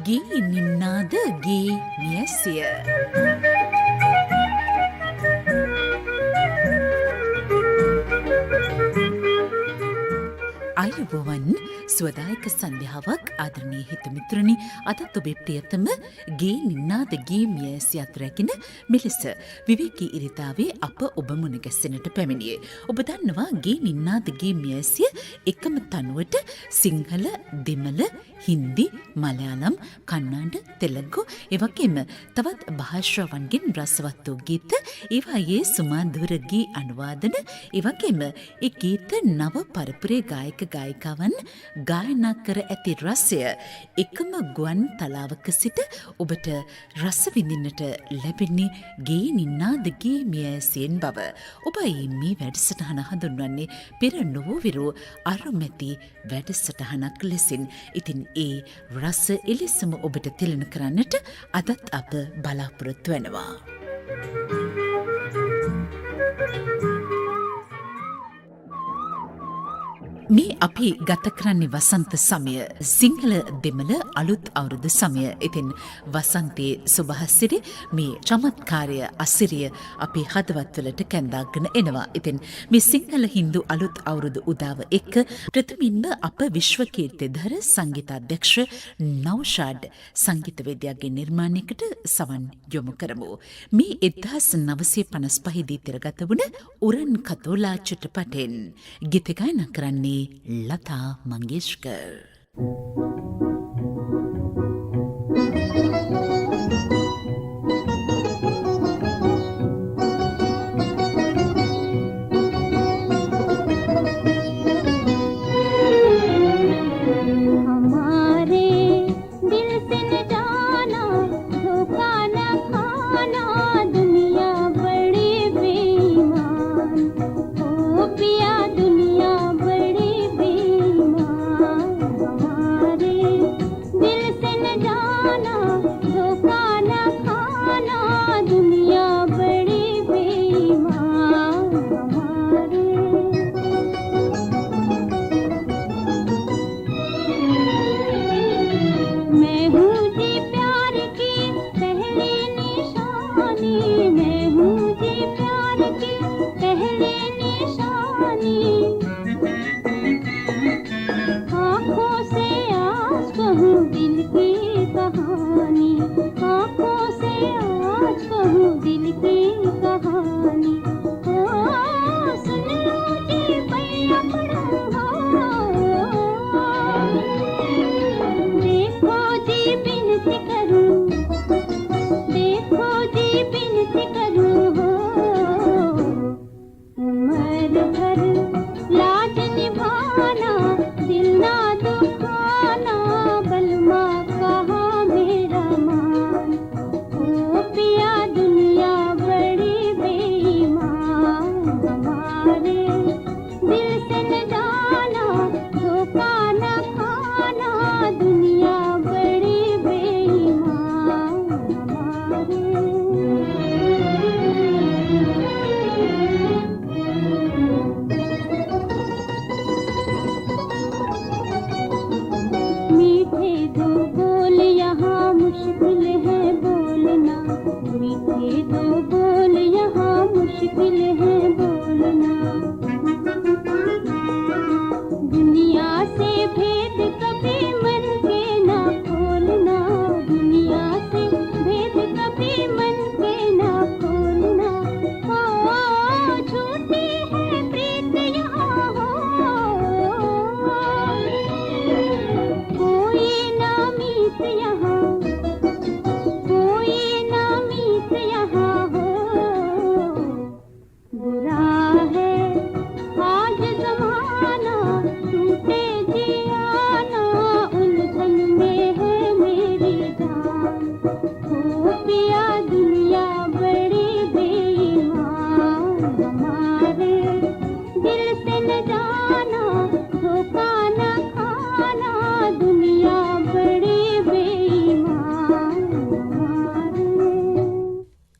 ගේ නින්නාද ගේ නියැසිය අයුබෝවන් ස්වදායක සන්ධ්‍යාවක් ආදරණීය හිතමිත්‍රනි අදත් ඔබේ ප්‍රියතම ගේ නින්නාද ගේ මියැසිය අතරැගෙන මෙලෙස විවේකී ඉරිතාවේ අප ඔබ මුණ ගැසෙනට පැමිණියේ. ඔබ දන්නවා ගේ නින්නාද ගේ මියැසිය එකම තනුවට සිංහල, දෙමළ, හින්දි, මලයාලම්, කන්නාඩ, තෙලගු එවැගේම තවත් භාෂාවන්ගෙන් රසවත් වූ ගීත, ඒවායේ සුමාඳුර ගී අනුවාදන, එවැගේම ඒ ගීත නව පරපුරේ ගායක ගායිකාවන් ගායනා කර ඇති රසය එකම ගුවන් තලාවක සිට ඔබට රස විඳින්නට ලැබෙන්නේ ගේ නින්නාද ගේ මියැසියෙන් බව. ඔබයි මේ වැඩසටහන හඳුන්වන්නේ පෙර නොවූ අරුමැති වැඩසටහනක් ලෙසින්. ඉතින් ඒ රස එලෙසම ඔබට තිලන කරන්නට අදත් අප බලාපොරොත්තු වෙනවා. මේ අපි ගත කරන්නේ වසන්ත සමය, සිංහල දෙමළ අලුත් අවුරුදු සමය. ඉතින් වසන්තයේ සුභහසිරි මේ චමත්කාරය අසිරිය අපි හදවත්වලට කැඳාගෙන එනවා. ඉතින් මේ සිංහල හින්දු අලුත් අවුරුදු උදාව එක්ක ප්‍රථමින්ම අප විශ්ව කීර්තිධර සංගීතාධ්‍යක්ෂ නෞෂාඩ් සංගීතවේදියාගේ නිර්මාණයකට සවන් යොමු කරමු. මේ 1955 දී තිරගත වුණ උරන් කතෝලා චිත්‍රපටයෙන් ගීත ගායනා කරන්නේ लता मंगेशकर.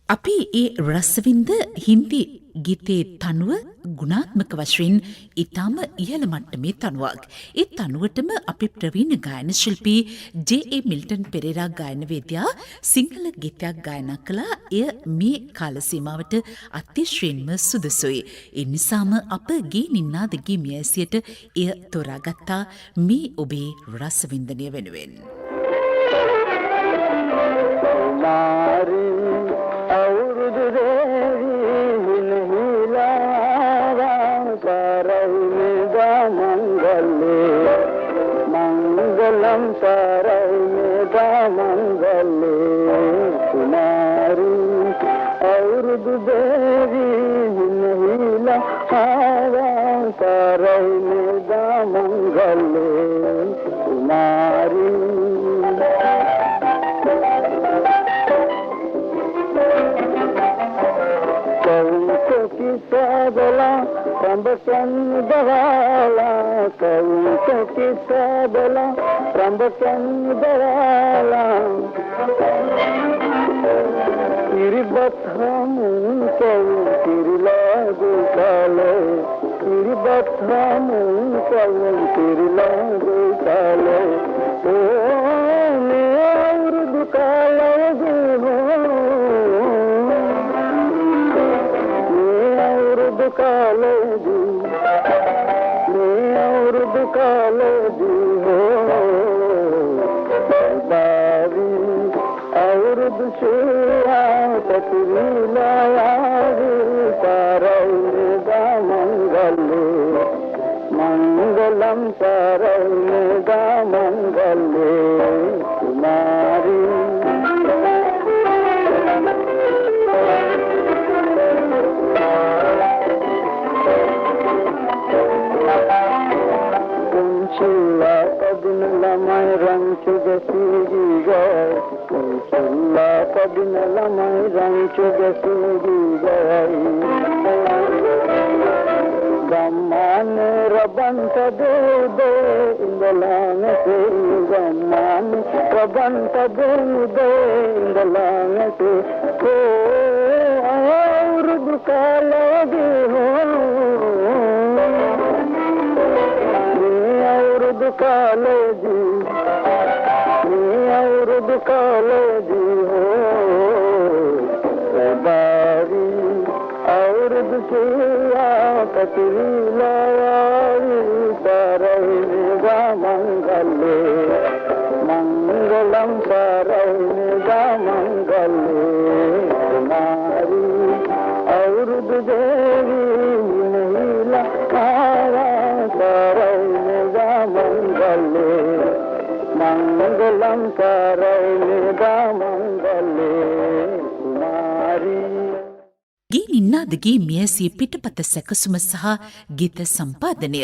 අපි ඒ රසවින්ද හින්දි ගීතේ තනුව ගුණාත්මක වශයෙන් ඊටම ඉහළ මට්ටමේ තනුවක්. ඒ තනුවටම අපි ප්‍රවීණ ගායන ශිල්පී ජේ.ඒ. මිල්ටන් පෙරේරා ගායනවේදියා සිංහල ගීතයක් ගායනා කළා. එය මේ කාල සීමාවට අතිශයින්ම සුදුසුයි. ඒ නිසාම අප ගී නින්නාද ගී මියැසියට එය තෝරාගත්තා මේ ඔබේ රසවින්දනය වෙනුවෙන්. मंगलम साराय मेदा मंगले कुमारी और देवी नहीला आवा साराय मेदा मंगले कुमारी कौन किस्सा बोला रंबसन दवाला कौन किस्सा बोला रंबसन दवाला तेरी बात हम कौन तेरी लागू काले तेरी बात हम कौन तेरी लागू काले ओ मैं और दुकाले काले दी मैं और काले दी हो बारी और दुशिया तकरी लायारी सारैदा मंगले मंगलम सारैदा मंगले कुमारी Chilla padinala mai rang chuga siri gai Chilla padinala mai rang chuga siri gai Gamman rabanta de indalana se Gamman rabanta de indalana se Ko aur dukala de ho काले दी और काले दी हो बारी और दुशिया कतरी लायारी सारैदा मंगले मंगलम सारैदा मंगले कुमारी और देवी नहीला आवा सारैदा मंगले मंगलम सारैदा मंगले कुमारी ගී නින්නාදගේ මියැසිය පිටපත සැකසුම සහ ගීත සම්පාදනය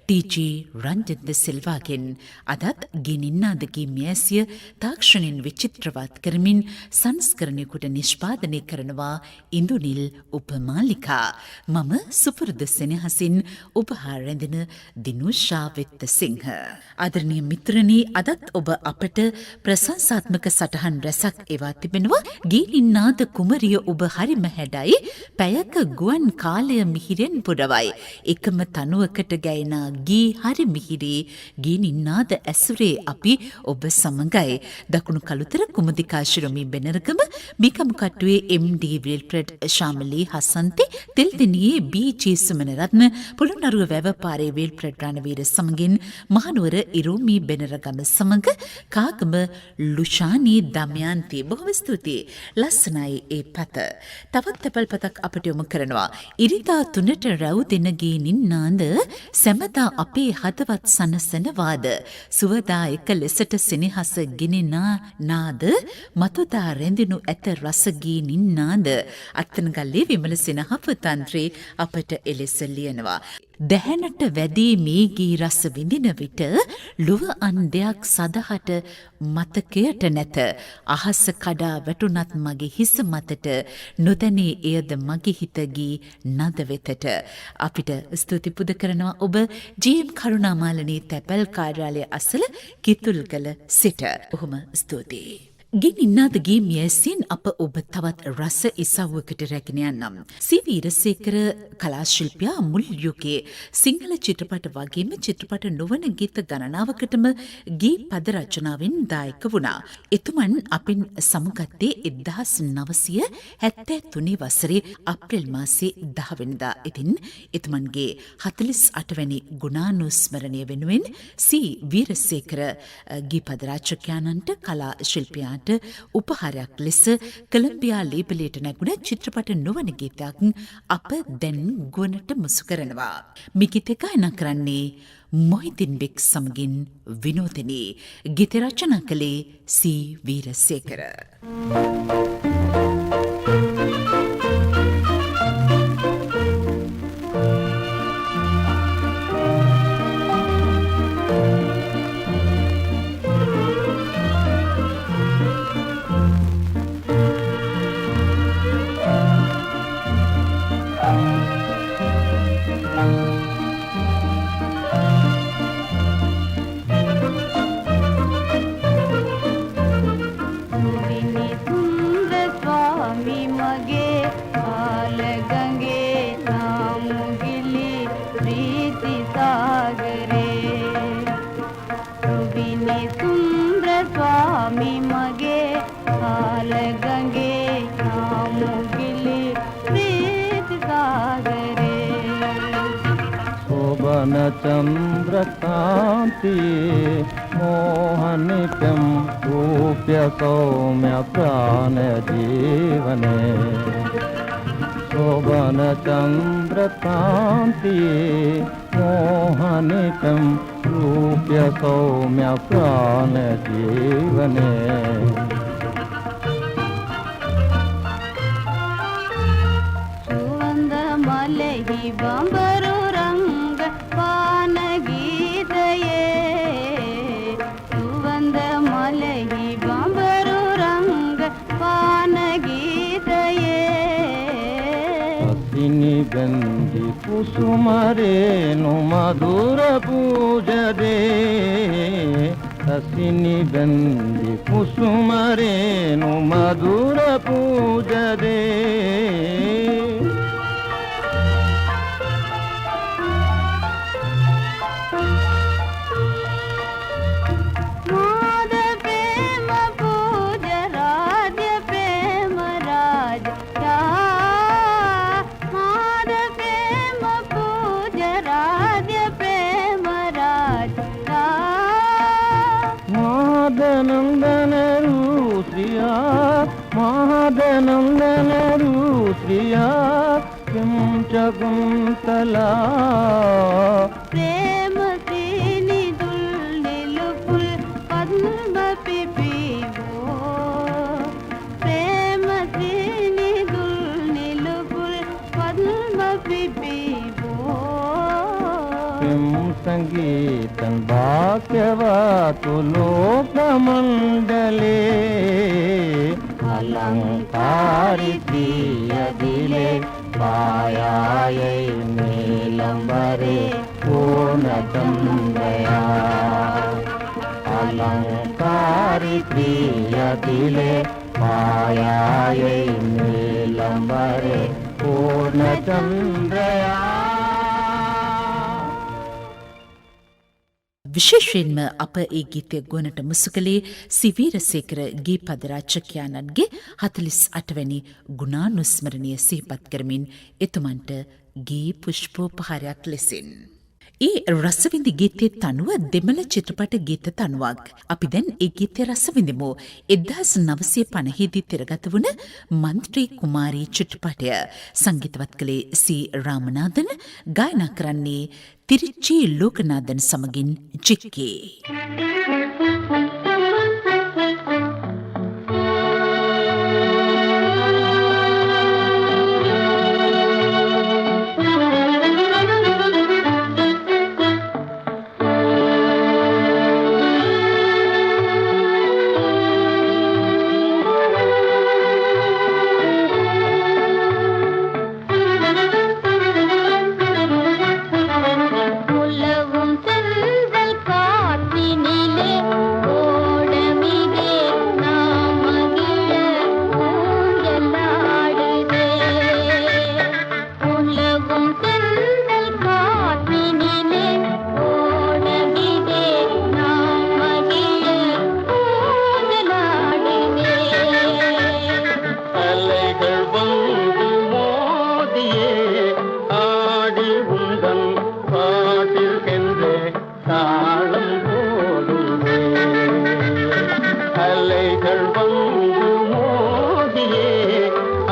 ටීජී රංජන්ද සිල්වාගෙන් අදත් ගී නින්නාදගේ මියැසිය තාක්ෂණයෙන් විචිත්‍රවත් කරමින් සංස්කරණයකුට නිෂ්පාදනය කරනවා ඉන්දුනිල් උපමාලිකා. මම සුපුරුදු සෙනෙහසින් ඔබ හා රැඳෙන දිනුෂා වෙත්ත සිංහ. ආදරණීය මිත්‍රණී, අදත් ඔබ අපට ප්‍රශංසාත්මක සටහන් රැසක් එවා තිබෙනවා. ගී නින්නාද කුමරිය ඔබ හරිම හැඩයි. පැයක ගුවන් කාලය මිහිරෙන් පුරවයි. එකම තනුවකට ගැයෙන ගී හරි මිහිරි. ගී නින්නාද ඇසුරේ අපි ඔබ සමගයි. දකුණු කළුතර කුමුදිකා ශිරොමි බෙනරගම, බිකමු කට්ටුවේ එම්.ඩී. විල්ෆ්‍රෙඩ් ශාමලී හසන්ති, තෙල්දිනියේ බී.ජී. සුමනරත්න, පොළොන්නරුව වැව පාරේ විල්ෆ්‍රෙඩ් රණවීර සමගින් මහනුවර ඉරෝමි බෙනරගම සමග කාගම ලුෂානී දමයන්ති. බොහොම ස්තුතියි. ලස්සනයි ඒ පත. තවත් තැපල්පතක් අපට යොමු කරනවා. ඉරිදා 3ට රැව් දෙනගේ නින්නාද සැමදා අපේ හදවත් සනසනවාද. සුවදා එක ලෙසට සෙනෙහස ගෙනෙනා නාද මතුදා රැඳෙනු ඇත රසගී නින්නාද. අත්තනගල්ලේ විමල සෙනහප තන්ත්‍රේ අපට එලෙස ලියනවා. දැහැනට වැදී මේ ගී රස විඳින විට ලොව අන්දයක් සදහට මතකයට නැත. අහස කඩා වැටුනත් මගේ හිස මතට නොදැනේ එයද මගේ හිත ගී නද වෙතට. අපිට ස්තුති පුද කරනවා ඔබ ජී.එම්. කරුණාමාලනී තැපැල් කාර්යාලය අසල කිතුල්ගල සිට. බොහොම ස්තුතියි. ගෙන් ඉන්නාද ගේම් යැසින් අප ඔබ තවත් රස ඉසව්වකට රැගෙන යන්නම්. සී.වී. ඉරසේකර කලා ශිල්පියා මුල් යුගයේ සිංහල චිත්‍රපට වගේම චිත්‍රපට නොවන ගීත ගණනාවකටම ගී පද රචනාවෙන් දායක වුණා. එතුමන් අපින් සමුගත්තේ 1973 වසරේ අප්‍රේල් මාසේ 10 වෙනිදා. ඉතින් එතුමන්ගේ 48 වැනි ගුණානුස්මරණය වෙනුවෙන් සී.වී. ඉරසේකර ගී පද රචකයාණන්ට කලා ශිල්පියාට උපහාරයක් ලෙස කොලම්බියා ලේබලයට නැගුණ චිත්‍රපට නොවන ගීතයක් අප දැන් ගුවනට මුසු කරනවා. මේ ගීතය ගායනා කරන්නේ මොහිදින් බෙක් සමගින් විනෝදිනී. ගීත රචනා කළේ සී. වීරසේකර. चंद्रकांति मोहनिकं रूप्य सौम्य प्राण जीवने शोभन चंद्रकांति मोहनिकं रूप्य सौम्य प्राण जीवने सुवंद मलहि बंबरू रंग पान गीतये सुवंद मलहि बंबरू रंग पान गीतये हसिनी गंधि कुसुमरेनु मधुर पूजदे हसिनी गंधि कुसुमरेनु मधुर पूजदे नंदन रूसिया महादनंदन रूसिया किं शकुंतला प्रेम सीनी दुल्निलुपुल पद्म पिपीवो प्रेम सीनी दुल्निलुपुल पद्म पिपीवो किं संगीतं वाक्यवातु लोकमण्डले अलङ्कारिति यदिले पायायै नीलम्बरे पूर्णचन्द्रया अलङ्कारिति यदिले पायायै नीलम्बरे पूर्णचन्द्रया විශේෂයෙන්ම අප ඒ ගීතය ගුවනට මුසු කළේ සිවීරසේකර ගී පද රචකයාණන්ගේ 48 වැනි ගුණානුස්මරණය සිහිපත් කරමින් එතුමන්ට ගී පුෂ්පෝපහාරයක් ලෙසින්. ඒ රසවිඳි ගීතයේ තනුව දෙමළ චිත්‍රපට ගීත තනුවක්. අපි දැන් ඒ ගීතය රසවිඳිමු. 1950 දී තිරගත වුණ මන්ත්‍රී කුමාරී චිත්‍රපටය සංගීතවත් කළේ සී. රාමනාදන්, ගායනා කරන්නේ තිරිච්චි ලෝකනාදන් සමගින් ජික්කේ. உலவும் செல்வல் காற்றினிலே ஓ அலைகள் வந்து மோதியே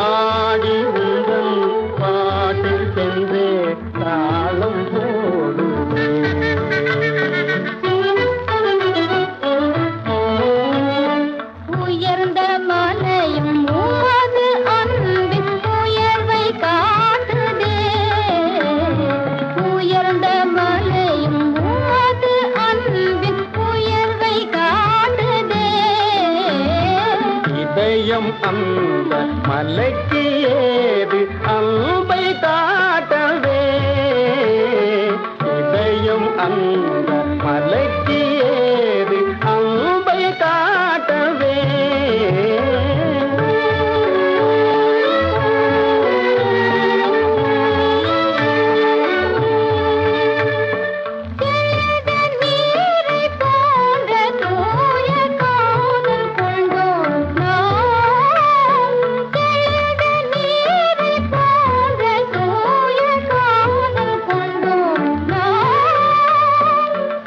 ஆடி உந்தன் பாட்டில் சென்று தாளம் போடுவே. உயர்ந்த மலையும் உமது அன்பின் உயர்வை காட்டுதே. உயர்ந்த மலையும் உமது அன்பின் உயர்வை காட்டுதே. இதயம் அந்த மலைக்கு ஏது அன்பை காட்டவே. இதயம் அந்த மலைக்கு ஏது அன்பை காட்டவே. தெளித நீரை போன்ற தூய காதல் கொண்டோம் நாம். தெளித நீரை போன்ற தூய காதல் கொண்டோம் நாம்.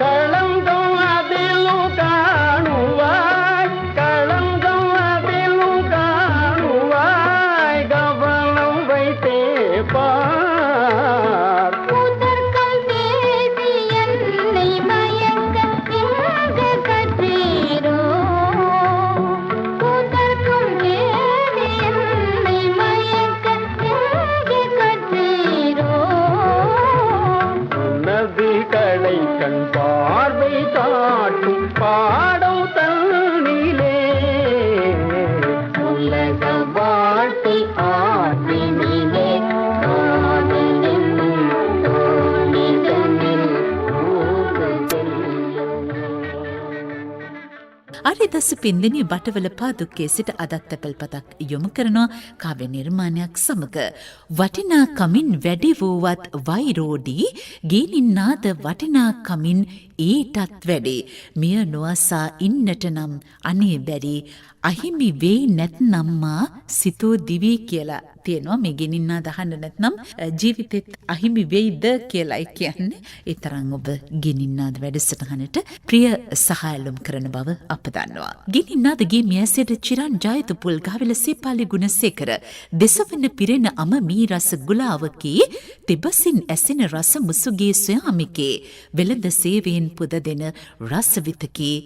களங்கம் அதிலும் காணுவாய், களங்கம் அதிலும் காணுவாய், கவனம் வைத்தே பார். முதற்கம் பேசி என்னை மயக்க இங்கு கற்றீரோ. முதற்கம் பேசி என்னை மயக்க இங்கு கற்றீரோ. உனது கடை கண் பார்வை காட்டும் பாடம் தன்னிலே. உலக வாழ்க்கை ஆற்றினிலே காதலின் தோணிதனில் ஊகு செல்லும். අරිදස පින්දිනී බටවල පාදුක්කේ සිට අදත් තැපැල් පතක් යොමු කරනවා කාව්‍ය නිර්මාණයක් සමග. වටිනාකමින් වැඩි වූවත් වෛරෝඩී ගීනින්නාද වටිනාකමින් ඊටත් වැඩි. මිය නොවසා ඉන්නට නම් අනේ බැරි. අහිමි වෙයි නැත්නම්මා සිතෝ දිවී කියලා තියෙනවා. මේ ගෙනින්නා දහන්න නැත්නම් ජීවිතෙත් අහිමි වෙයිද කියලායි කියන්නේ. ඒ තරම් ඔබ ගෙනින්නාද වැඩසටහනට ප්‍රිය සහායලුම් කරන බව අප දන්නවා. ගෙනින්නාදගේ මියසෙට චිරන් ජයතු පුල්ගහවෙල සේපාලි ගුණසේකර දෙසවන පිරෙන අම මී රස ගුලාවකී තිබසින් ඇසෙන රස මුසුගේ සොයාමිකේ වෙළඳ සේවයෙන් පුද දෙන රසවිතකී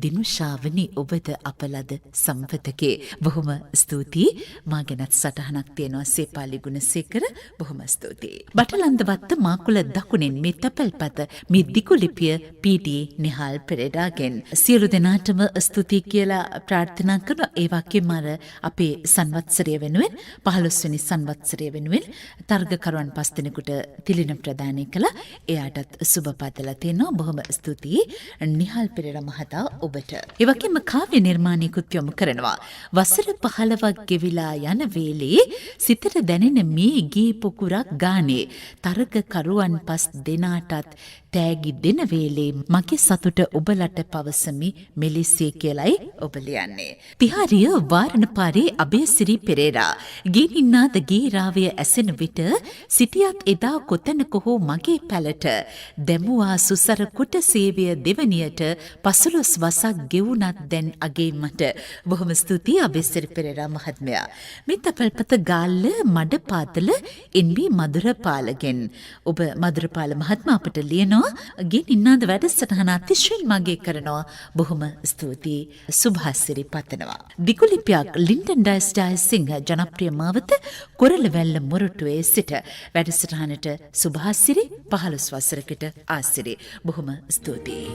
දිනුෂාවනි ඔබද අපලද සම්පතකේ. බොහොම ස්තුතියි. මා ගැනත් සටහනක් තියෙනවා සේපාලි ගුණසේකර. බොහොම ස්තුතියි. බටලන්දවත්ත මාකුල දකුණෙන් මේ තැපැල්පත මේ දිකුලිපිය පීඩී නිහාල් පෙරේරාගෙන් සියලු දෙනාටම ස්තුතියි කියලා ප්‍රාර්ථනා කරනවා. ඒ වගේම අර අපේ සංවත්සරය වෙනුවෙන් 15 වෙනි සංවත්සරය වෙනුවෙන් තර්ගකරුවන් 5 දෙනෙකුට තිලින ප්‍රදානය කළා. එයාටත් සුබ පතලා තියෙනවා. බොහොම ස්තුතියි නිහාල් පෙරේරා මහතා ඔබට. ඒ වගේම කාව්‍ය නිර්මාණයකුත් යොමු කරනවා. වසර 15ක් ගෙවිලා යන වේලේ සිතට දැනෙන මේ ගී පොකුරක් ගානේ තර්ගකරුවන් 5 දෙනාටත් තෑගි දෙන වේලේ මගේ සතුට ඔබලට පවසමි මෙලිසේ කියලයි ඔබ ලියන්නේ. තිහාරිය වාරණපාරේ අබේසිරි පෙරේරා ගීනින්නාද ගීරාවය ඇසෙන විට සිටියත් එදා කොතැනක හෝ මගේ පැලට දැමුවා සුසර කුට සේවය දෙවනියට 15 වසක් ගෙවුනත් දැන් අගේ මට. බොහොම ස්තුතියි අබේසිරි පෙරේරා මහත්මයා. මේ තපල්පත ගාල්ල මඩපාතල එන්.බී. මధుරපාලගෙන් ඔබ මధుරපාල මහත්මයා අපට ලියනවා ගෙනින්නාද වැඩසටහන අතිශයින් මගේ කරනවා. බොහොම ස්තුතියි. සුභාසිරි පතනවා. දිකුලිපියක් ලින්ටන් ඩයස් සිංහ ජනප්‍රිය මාවත කොරළවැල්ල මොරටුවේ සිට වැඩසටහනට සුභාසිරි 15 වසරකට ආසිරි. බොහොම ස්තුතියි.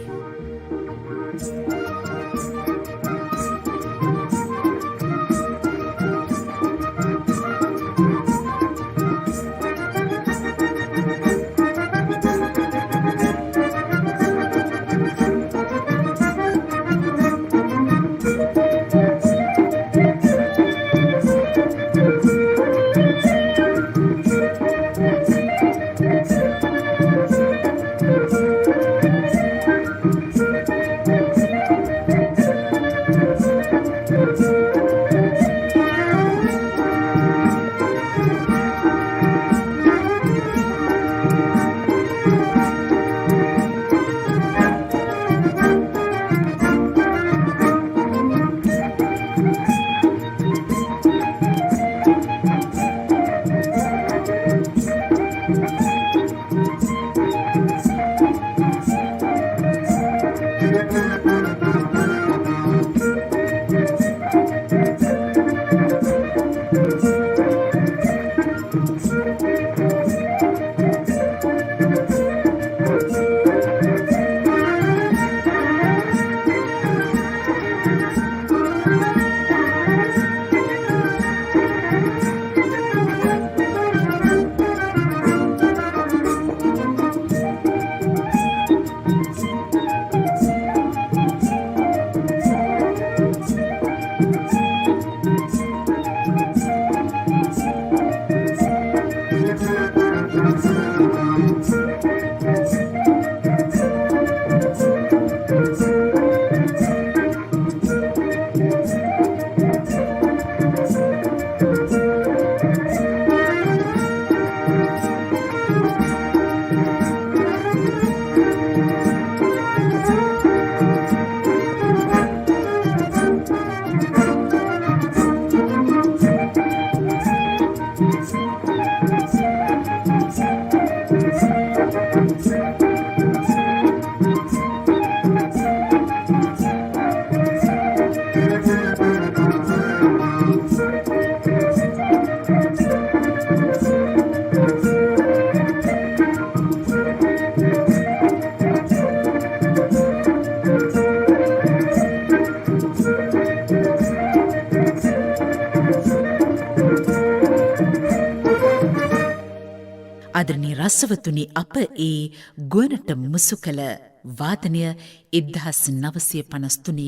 ආදරණීය රසවතුනි අප ඒ ගුවනට මුසු කළ වාදනය 1953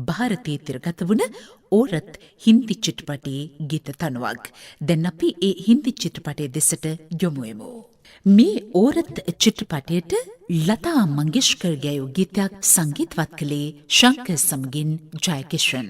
ಭಾರತයේ තිරගත වුණ ඕරත් හින්දි චිත්‍රපටයේ ගීත තනුවක්. දැන් අපි ඒ හින්දි චිත්‍රපටයේ දෙසට යොමු වෙමු. මේ ඕරත් චිත්‍රපටයට ලතා මංගেশකර් ගායූ ගීතයක් සංගීතවත් කළේ ශංකර් සමගින් ජයකිෂන්.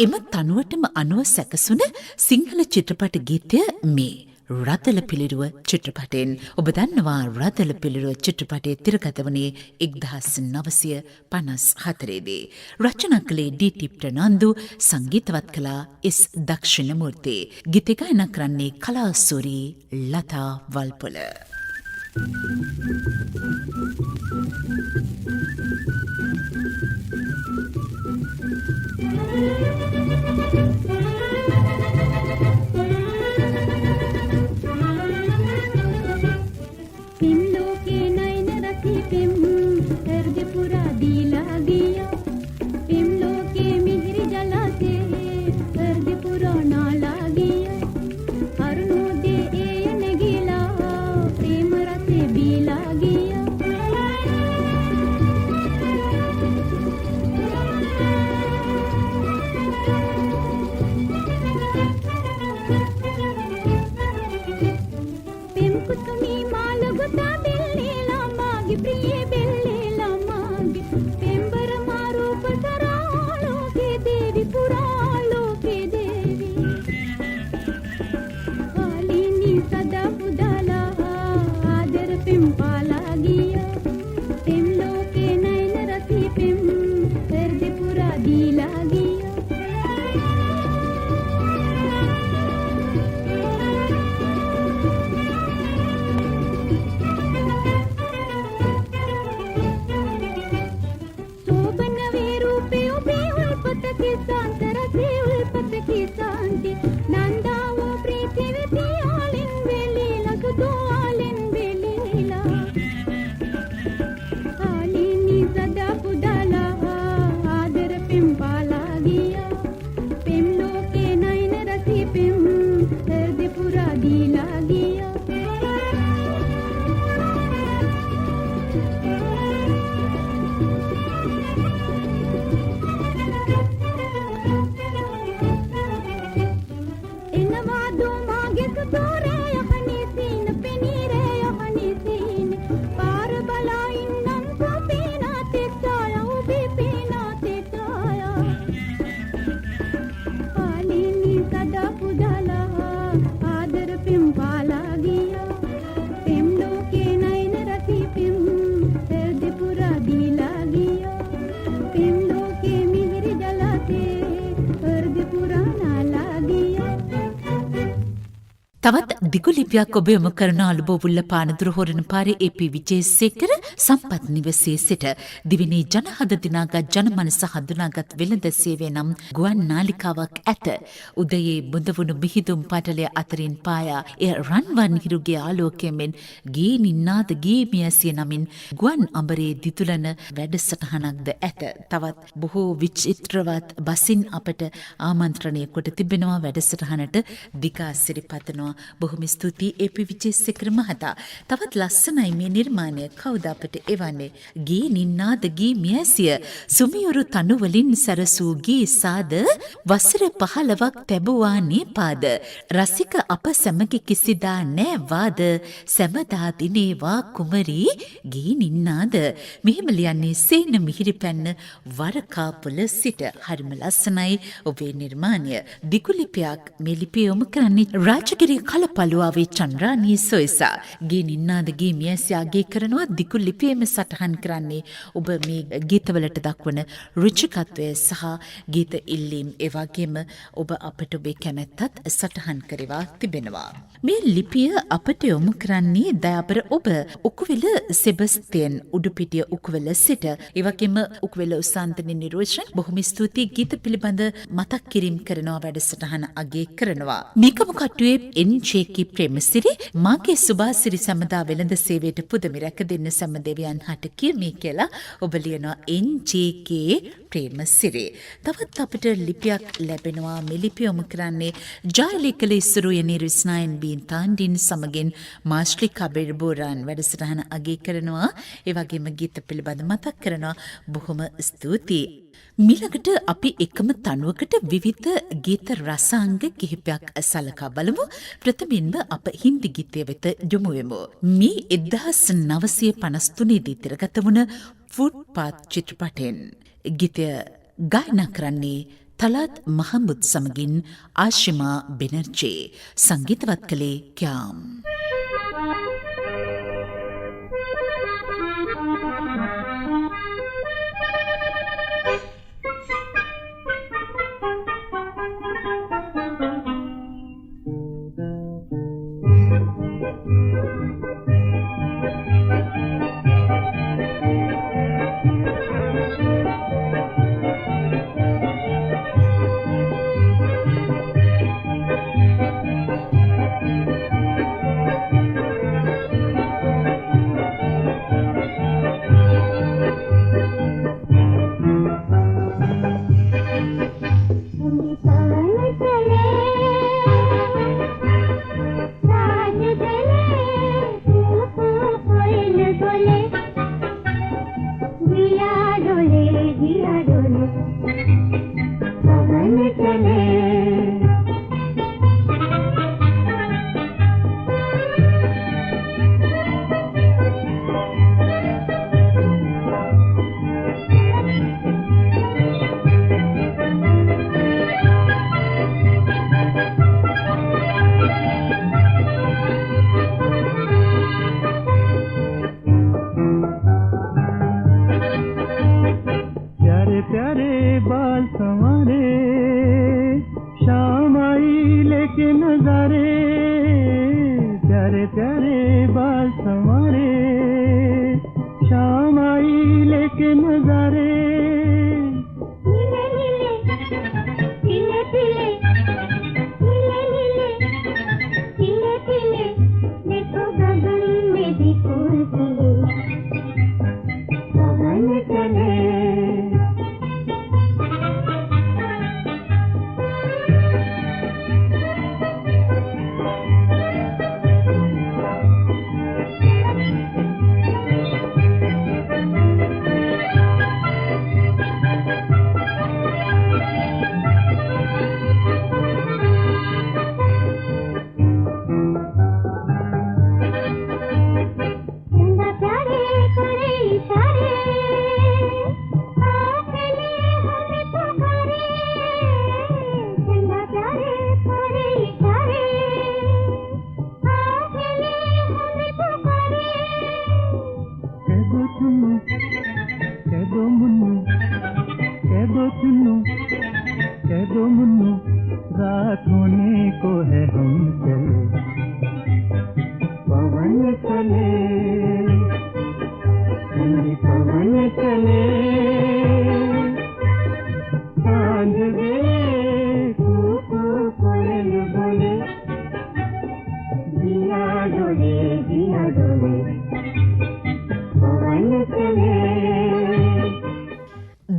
එම තනුවටම අනුව සැකසුන සිංහල චිත්‍රපට ගීතය මේ රදල පිළිරුව චිත්‍රපටයෙන්. ඔබ දන්නවා රදල පිළිරුව චිත්‍රපටයේ තිරගත වනේ 1954දී. රචනා කළේ ඩී.ටී. ප්‍රනාන්දු, සංගීතවත් කළා එස්. දක්ෂිණමූර්ති. ගීත ගායනා කරන්නේ කලාසූරී ලතා වල්පොල. දිගු ලිපියක් ඔබ යොමු කරන අලුබෝවුල්ල පානදුර හොරණ පාරේ AP විජේසේකර සම්පත් නිවසේ සිට දිවිනී ජනහද දිනාගත් ජනමනස හඳුනාගත් වෙළඳ සේවය නම් ගුවන් නාලිකාවක් ඇත. උදයේ බුඳවුණු මිහිදුම් පටලය අතරින් පායා එය රන්වන් හිරුගේ ආලෝකයෙන් ගේ නින්නාද ගේ මියසිය නමින් ගුවන් අඹරේ දිතුලන වැඩසටහනක්ද ඇත. තවත් බොහෝ විචිත්‍රවත් බසින් අපට ආමන්ත්‍රණය කොට තිබෙනවා වැඩසටහනට. දිගා සිරිපතනවා. බොහොම ස්තුතියි AP විජේසේකර මහතා. තවත් ලස්සනයි මේ නිර්මාණය. කවුද අපට එවන්නේ? ගේ නින්නාද ගේ මියසිය සුමියුරු තනු වලින් සරසූ ගේ සාද වසර 15ක් තැබුවා නේපාද. රසික අප සැමගේ කිසිදා නෑ වාද. සැමදා දිනේවා කුමරී ගේ නින්නාද. මෙහෙම ලියන්නේ සේන මිහිරි පැන්න වරකාපොළ සිට. හරිම ලස්සනයි ඔබේ නිර්මාණය. දිගු ලිපියක් මේ ලිපිය යොමු කරන්නේ රාජගිරිය කලපලුවාවේ චන්ද්‍රානී සොයිසා. ගේ නින්නාද ගේ මියසියාගේ කරනවා දිගු ලිපියෙම සටහන් කරන්නේ ඔබ මේ ගීතවලට දක්වන රුචිකත්වය සහ ගීත ඉල්ලීම් ඒ වගේම ඔබ අපට ඔබේ කැමැත්තත් සටහන් කරවා තිබෙනවා. මේ ලිපිය අපට යොමු කරන්නේ දයාබර ඔබ උකුවෙල සෙබස්තියන් උඩුපිටිය උකුවෙල සිට. ඒ වගේම උකුවෙල උසාන්තනි නිරෝෂන් බොහොම ස්තුතියි ගීත පිළිබඳ මතක් කිරීම කරනවා වැඩසටහන අගය කරනවා. මේකම කට්ටුවේ NJK ප්‍රේමසිරි මාගේ සුභාසිරි සමදා වෙළඳ සේවයට පුදමි රැක දෙන්න සම දෙවියන් හට කියමි කියලා ඔබ ලියනවා NJK ප්‍රේමසිරි. තවත් අපිට ලිපියක් ලැබෙනවා. මේ ලිපිය යොමු කරන්නේ ජායලේකල ඉස්සුරු යනීරු ස්නායන් බීන් තාන්ඩින් සමගින් මාස්ට්‍රි කබිර් බෝරන් වැඩසටහන අගය කරනවා. ඒ වගේම ගීත පිළිබඳ මතක් කරනවා. බොහොම ස්තුතියි. මිලකට අපි එකම තනුවකට විවිධ ගීත රසාංග කිහිපයක් සලකා බලමු. ප්‍රථමයෙන්ම අප හින්දි ගීතය වෙත යොමු වෙමු. මේ 1953 දී තිරගත වුණ ෆුට්පාත් චිත්‍රපටයෙන් ගීතය ගායනා කරන්නේ තලාත් මහමුද් සමගින් ආශිමා බෙනර්ජී. සංගීතවත් කළේ ක්‍යාම්. पवन चले ठंडी पवन चले सांझ वे कूकू कोयल बोले जिया डोले पवन चले.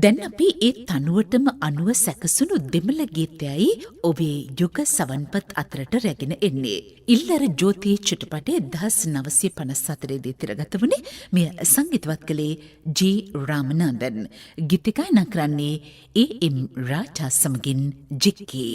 දැන් අපි ඒ තනුවටම අනුව සැකසුණු දෙමළ ගීතයයි ඔබේ යුග සවන්පත් අතරට රැගෙන එන්නේ. ඉල්ලර ජෝතිී චිත්‍රපටයේ 1954 දී තිරගත වුණේ මෙය සංගීතවත් කළේ ජී රාමනාදන්. ගීත ගායනා කරන්නේ ඒ.එම්. රාජා සමගින් ජික්කී.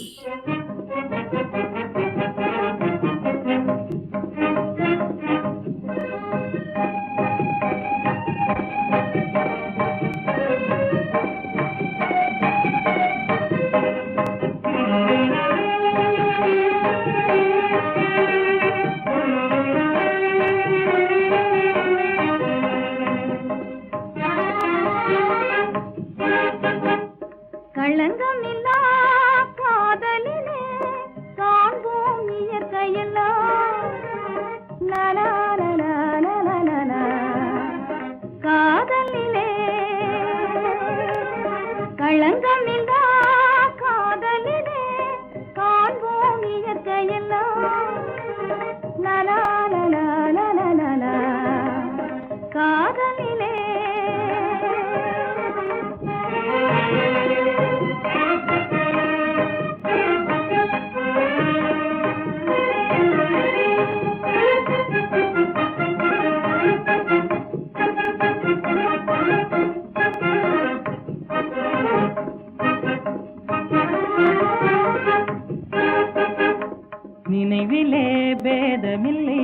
நினைவிலே பேதமில்லை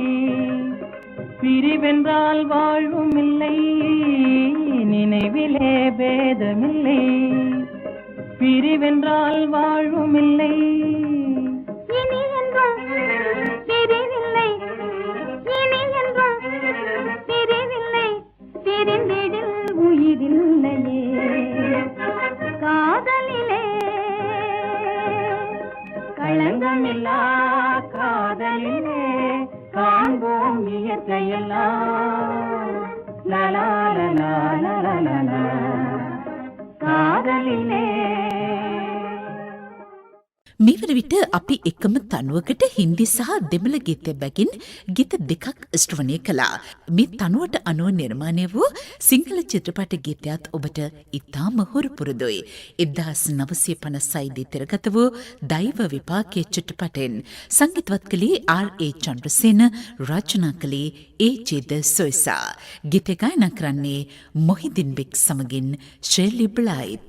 பிரிவென்றால் வாழ்வும் இல்லை நினைவிலே பேதமில்லை பிரிவென்றால் வாழ்வும் இல்லை இனி என்றும் பிரிவில்லை இனி என்றும் பிரிவில்லை பிரிந்திடில் உயிரில்லையே காதலிலே களங்கமில்லா காதலிலே காண்போம் இயற்கையெல்லாம் லலா லலா லலா லலா காதலிலே. මේ වන විට අපි එකම තනුවකට හින්දි සහ දෙමළ ගීතය බැගින් ගීත දෙකක් ශ්‍රවණය කළා. මේ තනුවට අනුව නිර්මාණය වූ සිංහල චිත්‍රපට ගීතයත් ඔබට ඉතාම හුරු පුරුදුයි. 1956 දී තිරගත වූ දෛව විපාකයේ චිත්‍රපටයෙන් සංගීතවත් කළේ ආර්.ඒ. චන්ද්‍රසේන, රචනා කළේ ඒ.ජේ.ද සොයිසා. ගීතය ගායනා කරන්නේ මොහිදින් බෙක් සමගින් ශෙර්ලි බ්ලයිත්.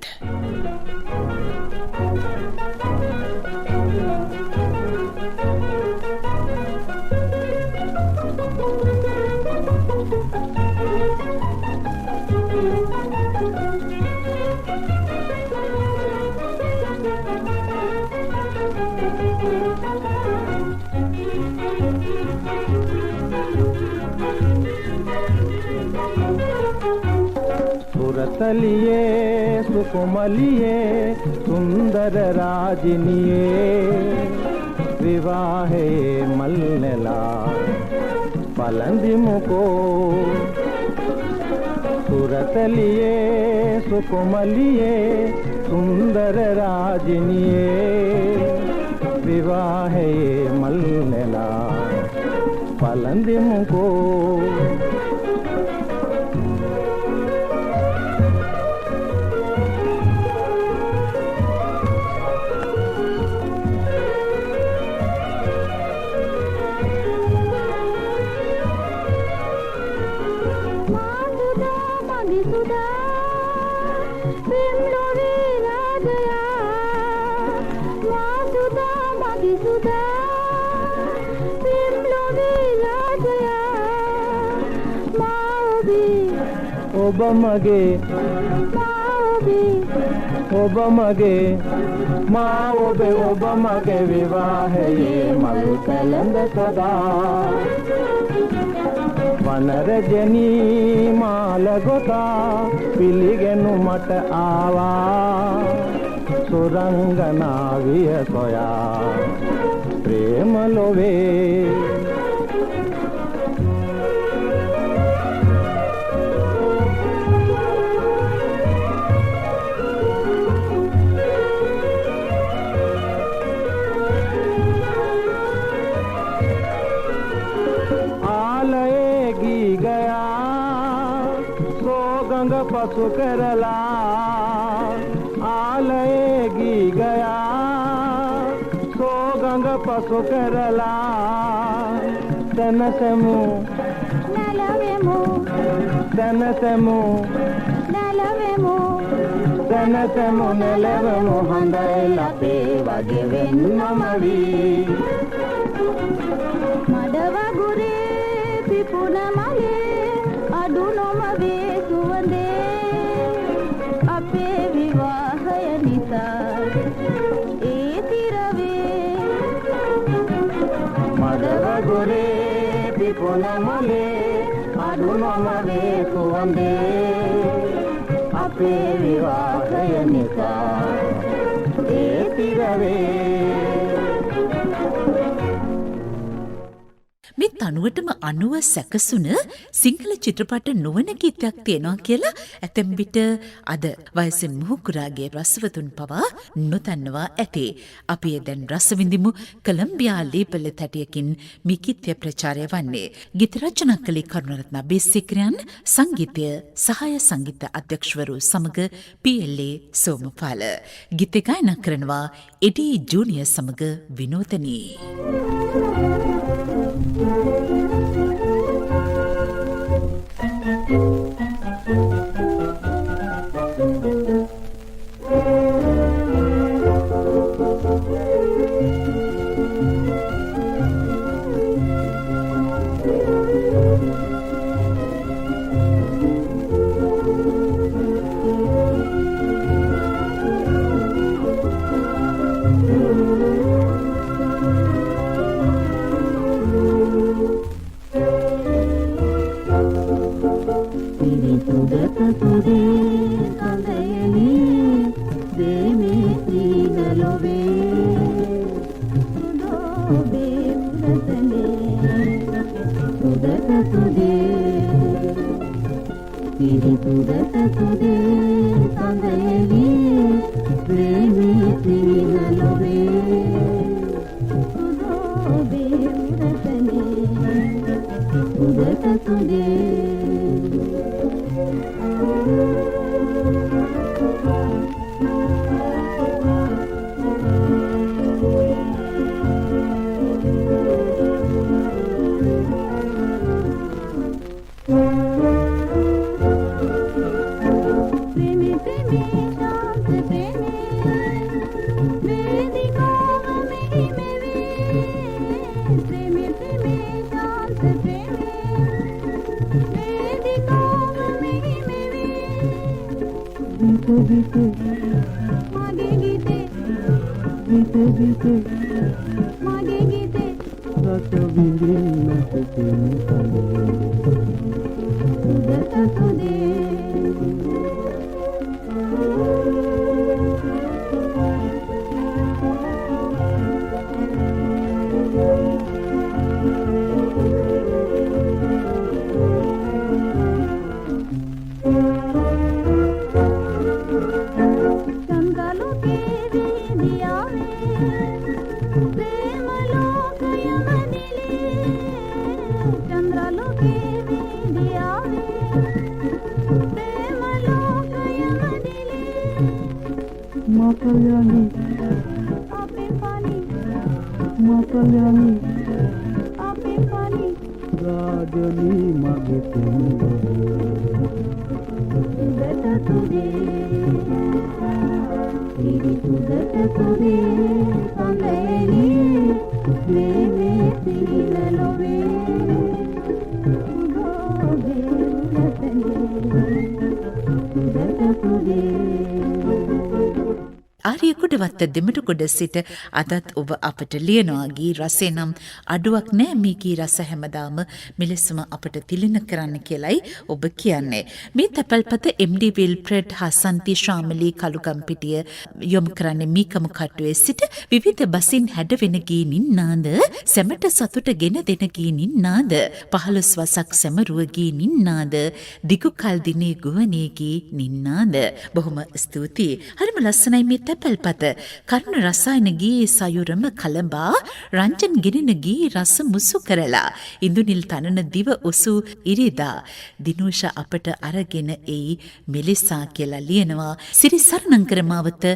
सुरतलिये सुकुमलिये सुंदर राजनिये विवाहे मल्लेला पलंदिमुको सुरतलिये सुकुमलिये सुंदर राजनिये विवाहे मल्लेला पलंदिमुको ඔබ මගේ මා ඔබ මගේ විවාහයේ මල් පැලඳ සදා වනරජනී මාල ගොතා පිළිගෙනු මට ආවා සුරංගනාවිය සොයා ප්‍රේම ලොවේ පසු කරලා ආලයේ ගී ගයා සෝගඟ පසු කරලා තනසමු නලවෙමු තනසමු නලවෙමු තනසමු නලවෙමු හඳයි ලපේ වගේ වෙන්නම වී මඩ වගුරේ පිපුණ මලේ අඩු නොම වේ සුවඳේ අපේ විවාහය නිසා ඒ තිරවේ මඩ වගුරේ පිපුණ මලේ අඩු නොම වේ සුවඳේ අපේ විවාහය නිසා ඒ තිරවේ මේ තනුවටම අනුව සැකසුන සිංහල චිත්‍රපට නොවන ගීතයක් තියෙනවා කියලා ඇතැම් විට අද වයසින් මුහුකුරාගේ රසවතුන් පවා නොදන්නවා ඇතේ. අපි ඒ දැන් රස විඳිමු කොලම්බියා ලේබල් තැටියකින් මේ ගීතය ප්‍රචාරය වන්නේ. ගීත රචනා කළේ කරුණරත්න බේසිකරයන්, සංගීතය සහාය සංගීත අධ්‍යක්ෂවරු සමග PLA සෝමපාල. ගීත ගායනා කරනවා එඩී ජූනියර් සමග විනෝදනී. ආර්යකුඩවත්ත දෙමටුකොඩ සිට අදත් ඔබ අපට ලියනවා ගී රසය නම් අඩුවක් නෑ මේ ගී රස හැමදාම මෙලෙසම අපට තිලින කරන්න කියලයි ඔබ කියන්නේ. මේ තැපැල්පත MD විල්ප්‍රඩ් හසන්ති ශාමලී කළුගම්පිටිය යොමු කරන්නේ මීකම කට්ටුවේ සිට විවිධ බසින් හැඩවෙන ගී නින්නාද, සැමට සතුට ගෙන දෙන ගී නින්නාද, 15 වසක් සැමරුව ගී නින්නාද, දිගු කල් දිනේ ගුවනේ ගී නින්නාද. බොහොම ස්තුතියි. හරිම ලස්සනයි මේ තැපැල්පත. මත කරුණ රසායන ගී සයුරම කලඹා රංජන් ගෙනෙන ගී රස මුසු කරලා ඉඳුනිල් තනන දිව ඔසු ඉරිදා දිනුෂ අපට අරගෙන එයි මෙලිසා කියලා ලියනවා සිරිසරණංකර මාවත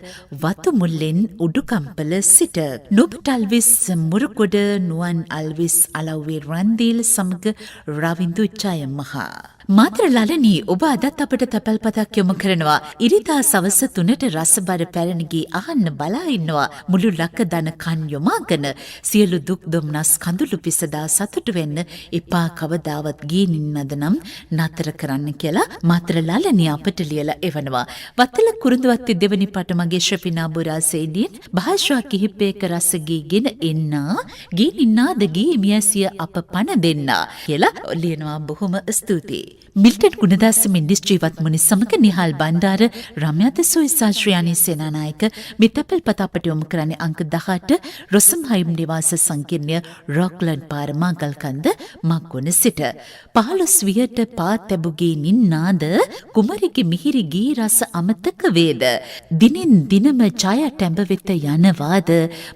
වතු මුල්ලෙන් උඩුකම්පල සිට නුබට අල්විස් මුරුකොඩ නුවන් අල්විස් අලව්වේ රන්දීල් සමග රවින්දු ජය මහා මාත්‍ර ලලනී ඔබ අදත් අපට තැපැල්පතක් යොමු කරනවා. ඉරිදා සවස 3ට රසබර පැරණිගී අහන්න බලා ඉන්නවා. මුළු ලක දන කන් යොමාගෙන සියලු දුක් දුම්නස් කඳුළු පිසදා සතුට වෙන්න එපා කවදාවත් ගීනින් නද නම් නතර කරන්න කියලා මාත්‍ර ලලනී අපට ලියලා එවනවා. වත්තල කුරුඳුවත්ති දෙවනි පටමගේ ශ්‍රපිනා බුරා සේඩින් භාෂා කිහිපයක රස ගීගෙන එන්නා ගීනින්නාද ගී මියසිය අප පණ දෙන්නා කියලා ලියනවා. බොහොම ස්තුතියි. මිල්ටන් ගුණදාස මින්ඩිස්ට්‍රීවත් මුනි සමග නිහාල් බණ්ඩාර රම්‍යාත සොයිසා ශ්‍රියානි සේනානායක මිතපල් පත අපට යොමු කරන්නේ අංක 18 රොසම්හයිම් නිවාස සංකීර්ණය රොක්ලන්ඩ් පාර මාගල්කන්ද මග්ගොන සිට 15 වියට පා තැබුගේ නින්නාද කුමරිගේ මිහිරි ගී රස අමතක වේද දිනෙන් දිනම ඡාය ටැඹ වෙත යනවාද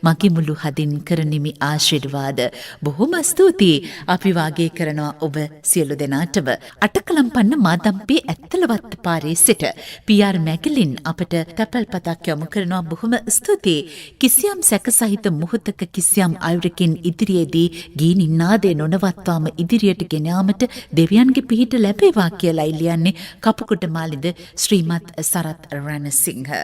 මගේ මුළු හදින් කරනිමි ආශිර්වාද බොහොම ස්තුතියි අපි වාගේ කරනවා ඔබ සියලු දෙනාටම අටකලම් පන්න මාදම්පේ ඇත්තලවත්ත පාරේ සිට පී.ආර්. මැගලින් අපට තැපැල් පතක් යොමු කරනවා. බොහොම ස්තුතියි. කිසියම් සැකසහිත මොහොතක කිසියම් අයුරකින් ඉදිරියේදී ගීනින්නාදේ නොනවත්වාම ඉදිරියට ගෙන යාමට දෙවියන්ගේ පිහිට ලැබේවා කියලායි ලියන්නේ කපුකුට මාලිද ශ්‍රීමත් සරත් රණසිංහ.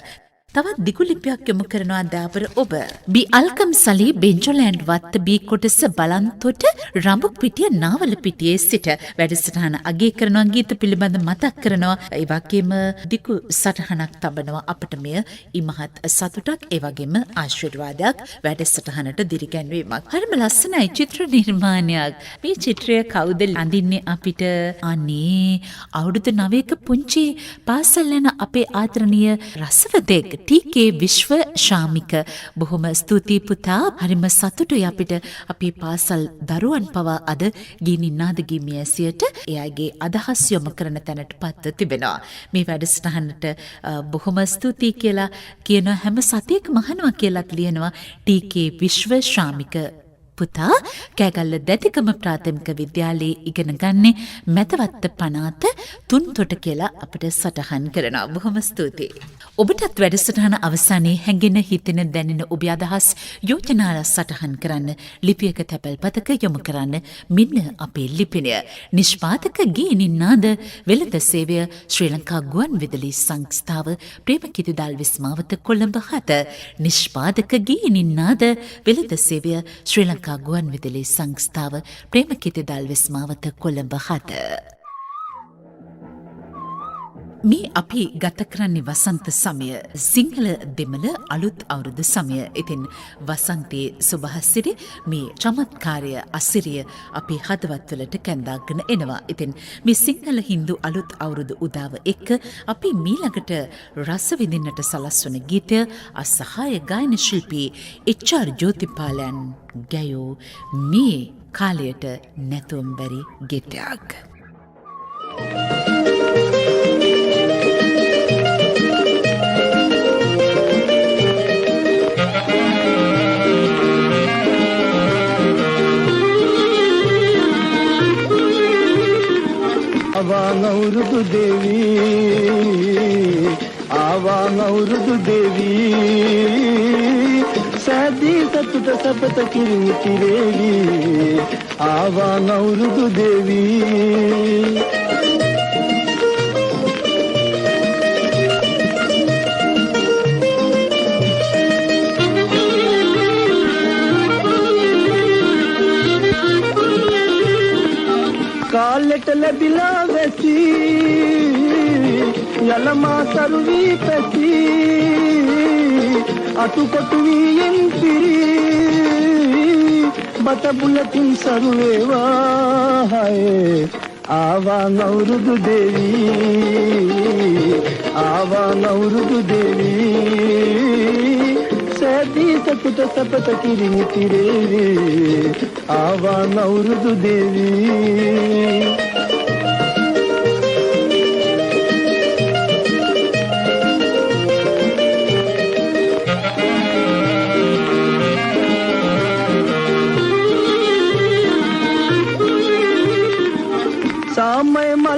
තවත් දිගුලිපියක් යොමු කරනවා දාපර ඔබ. බි අල්කම් සලී බෙන්ජොලෑන්ඩ් වත්ත බී කොටස බලන්තොට රඹුක් පිටිය නාවල පිටියේ සිට වැඩසටහන අගය කරනවා ගීත පිළිබඳ මතක් කරනවා. ඒ වගේම දිගු සටහනක් තබනවා අපට මෙය ඉමහත් සතුටක් ඒ වගේම ආශිර්වාදයක් වැඩසටහනට දිරිගැන්වීමක්. හරිම ලස්සනයි චිත්‍ර නිර්මාණයක්. මේ චිත්‍රය කවුද අඳින්නේ අපිට? අනේ අවුරුදු 9ක පුංචි පාසල් යන අපේ ආදරණීය රසවතෙක් ටී.කේ. විශ්ව ශාමික. බොහොම ස්තුතියි පුතා. හරිම සතුටුයි අපිට අපේ පාසල් දරුවන් පවා අද ගීනින්නාද ගීමියසියට එයාගේ අදහස් යොමු කරන තැනට පත්ව තිබෙනවා. මේ වැඩසටහනට බොහොම ස්තුතියි කියලා කියන හැම සතියකම අහනවා කියලාත් ලියනවා ටී.කේ. විශ්ව ශාමික පුතා කෑගල්ල දැතිකම ප්‍රාථමික විද්‍යාලයේ ඉගෙන ගන්නේ මැදවත්ත පනාත තුන්තොට කියලා අපිට සටහන් කරනවා. බොහොම ස්තුතියි. ඔබටත් වැඩසටහන අවසානයේ හැඟෙන හිතෙන දැනෙන ඔබේ අදහස් යෝජනා සටහන් කරන්න ලිපියක තැපැල් පතක යොමු කරන්න මෙන්න අපේ ලිපිනය. නිෂ්පාදක ගීනින්නාද වෙළඳ සේවය ශ්‍රී ලංකා ගුවන් විදුලි සංස්ථාව ප්‍රේමකිතු දල්විස් මාවත කොළඹ 7. නිෂ්පාදක ගීනින්නාද වෙළඳ සේවය ශ්‍රී ලංකා ගුවන් විදුලි සංස්ථාව ප්‍රේමකිතු දල්විස් මාවත කොළඹ 7. මේ අපි ගත කරන්නේ වසන්ත සමය සිංහල දෙමළ අලුත් අවුරුදු සමය. ඉතින් වසන්තයේ සුභහසිරි මේ චමත්කාරය අසිරිය අපේ හදවත්වලට කැඳාගෙන එනවා. ඉතින් මේ සිංහල හින්දු අලුත් අවුරුදු උදාව එක්ක අපි මීළඟට රස විඳින්නට සලස්වන ගීතය අසහාය ගායන ශිල්පී එච්.ආර්. ජෝතිපාලයන් ගැයූ මේ කාලයට නැතුම් බැරි ගීතයක්. ආවාංගවුරුදු දේවී ආවාංගවුරුදු දේවී සැදී සතුට සපත කිරිමි කිරේවි ආවාංගවුරුදු දේවී කාලෙට ලැබිලා වැසි යලමා සරුවී පැසි අතුකොටු වීයෙන් පිරි බත බුලකින් සරුවේවා හයේ ආවාංගවුරුදු දේවී ආවාංගවුරුදු දේවී සැදී සතුට සපත කිරිමි කිරේවි ආවාංගවුරුදු දේවී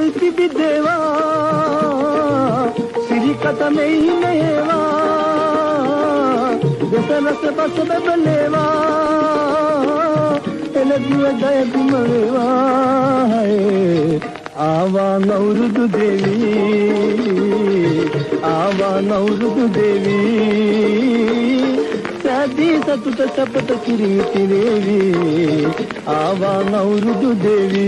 ತಿಳಿಸಿ ಬಿದ್ದೇವಾ ಸಿರಿಕತ ಮೇಹಿನೇವಾ ಬೆಸರಸ ಬಸಬೆ ಬಲ್ಲೇವಾ ಎಲದಿಯ ದಯ ಗುಮವೇವಾ ಆವಾ ನೌರುದು ದೇವಿ ಆವಾ ನೌರುದು ದೇವಿ शादी सतुत सपत किरीति देवी आवा नौरुदु देवी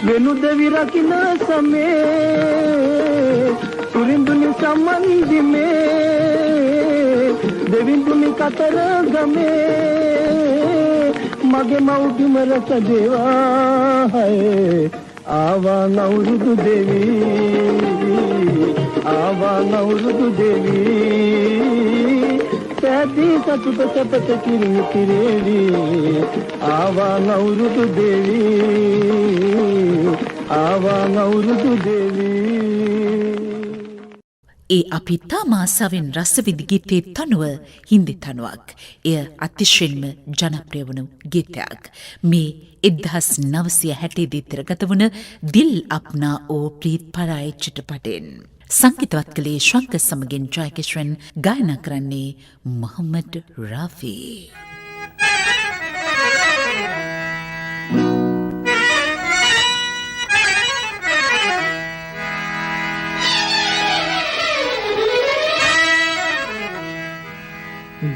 वेनु देवी रखिन समय सुरिंदुनि संबंधी में देविंदुनि कतर गमे मगे मौटी मरस देवा है आवा नौरुदु देवी आवा नौरुदु देवी शादी सतुत सपत किरीति देवी आवा नौरुदु देवी आवा नौरुदु देवी ඒ අපි තාමාසාවෙන් රසවිදි ගීතයේ තනුව හින්දි තනුවක්. එය අතිශයින්ම ජනප්‍රිය වුණු ගීතයක්. මේ 1960 දී තිරගත වුණ දිල් අප්නා ඕ ප්‍රීත් පරායි චිත්‍රපටයෙන්. සංගීතවත් කළේ ශංකර් සමගින් ජයකිෂන් ගායනා කරන්නේ මොහම්මඩ් රාෆි.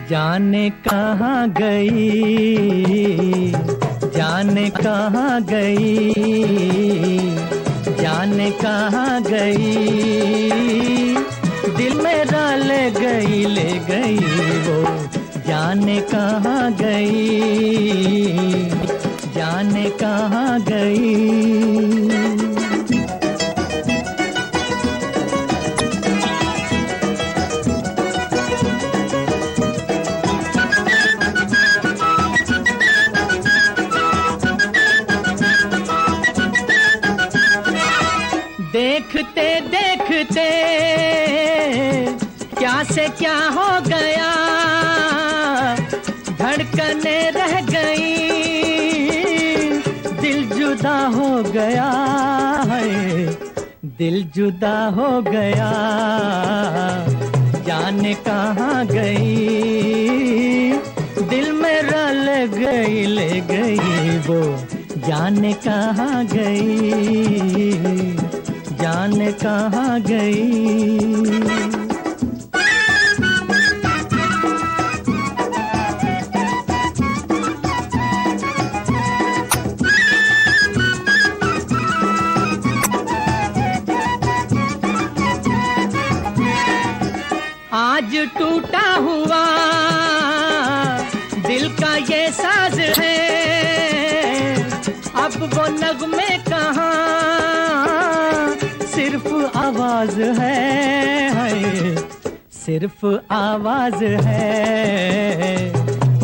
जाने कहाँ गई जाने कहाँ गई जाने कहाँ गई दिल मेरा ले गई वो जाने कहाँ गई जाने कहाँ गई देखते देखते क्या से क्या हो गया धड़कने रह गई दिल जुदा हो गया है दिल जुदा हो गया जाने कहाँ गई दिल मेरा ले गई वो जाने कहाँ गई जाने कहाँ गई आज टूटा हुआ दिल का ये साज है अब वो नगमे कहाँ सिर्फ आवाज है सिर्फ आवाज है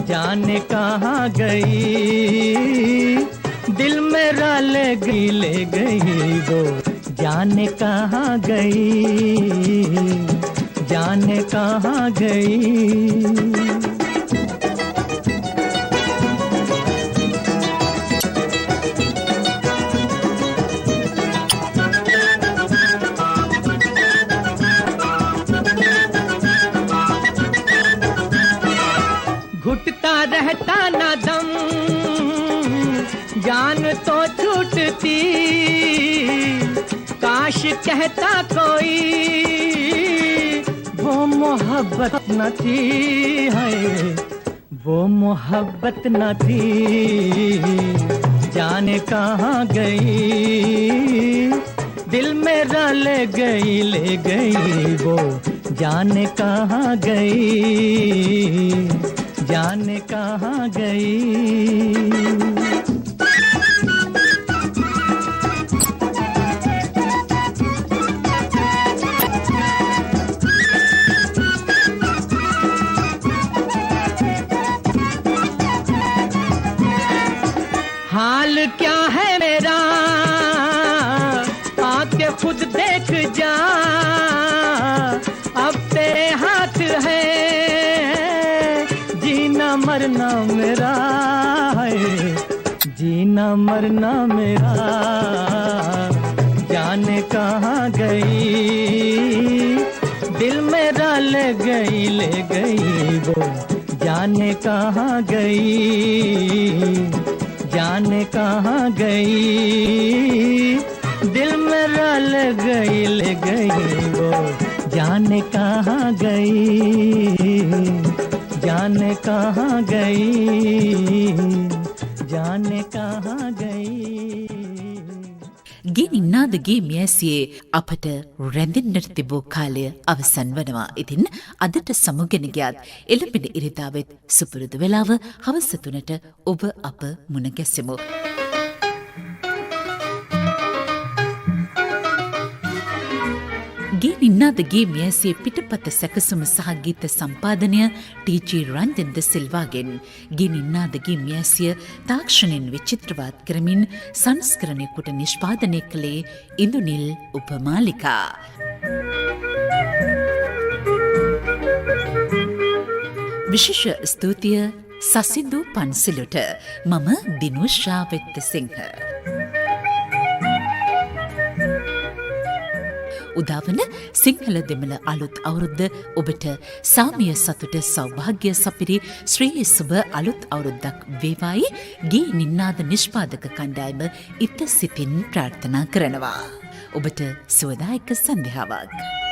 जाने कहाँ गई दिल मेरा ले गई वो जाने कहाँ गई जाने कहाँ गई घुटता रहता ना दम जान तो छूटती काश कहता कोई वो मोहब्बत न थी है वो मोहब्बत न थी जाने कहाँ गई दिल मेरा ले गई वो जाने कहाँ गई जाने कहाँ गई हाल क्या है मेरा खुद देख जा, अब तेरे हाथ है, जीना मरना मेरा है, जीना मरना मेरा। जाने कहाँ गई, दिल मेरा ले गई वो, जाने कहाँ गई, जाने कहाँ गई, दिल मेरा ले गई वो, जाने कहाँ गई, जाने कहाँ गई, जाने कहाँ गई। ගේ නින්නාදගේ මියැසියේ අපට රැඳෙන්නට තිබූ කාලය අවසන් වනවා. ඉතින් අදට සමුගෙන ගියත් එළඹෙන ඉරිදාවෙත් සුපුරුදු වෙලාව හවස 3ට ඔබ අප මුණ ගැසෙමු. ගේ නින්නාදගේ මියැසියේ පිටපත සැකසුම සහ ගීත සම්පාදනය ටීජී රංජන් ද සිල්වාගෙන්. ගේ නින්නාදගේ මියැසිය තාක්ෂණයෙන් විචිත්‍රවත් කරමින් සංස්කරණය කොට නිෂ්පාදනය කළේ ඉන්දුනිල් උපමාලිකා. විශේෂ ස්තුතිය සසිදු පන්සිලුට. මම දිනුෂා වෙත්තසිංහ. උදාවන සිංහල දෙමළ අලුත් අවුරුද්ද ඔබට සාමිය සතුට සෞභාග්‍ය සපිරි ශ්‍රී සුබ අලුත් අවුරුද්දක් වේවායි ගේ නින්නාද නිෂ්පාදක කණ්ඩායම ඉත සිතින් ප්‍රාර්ථනා කරනවා. ඔබට සුවදායක සන්ධ්‍යාවක්.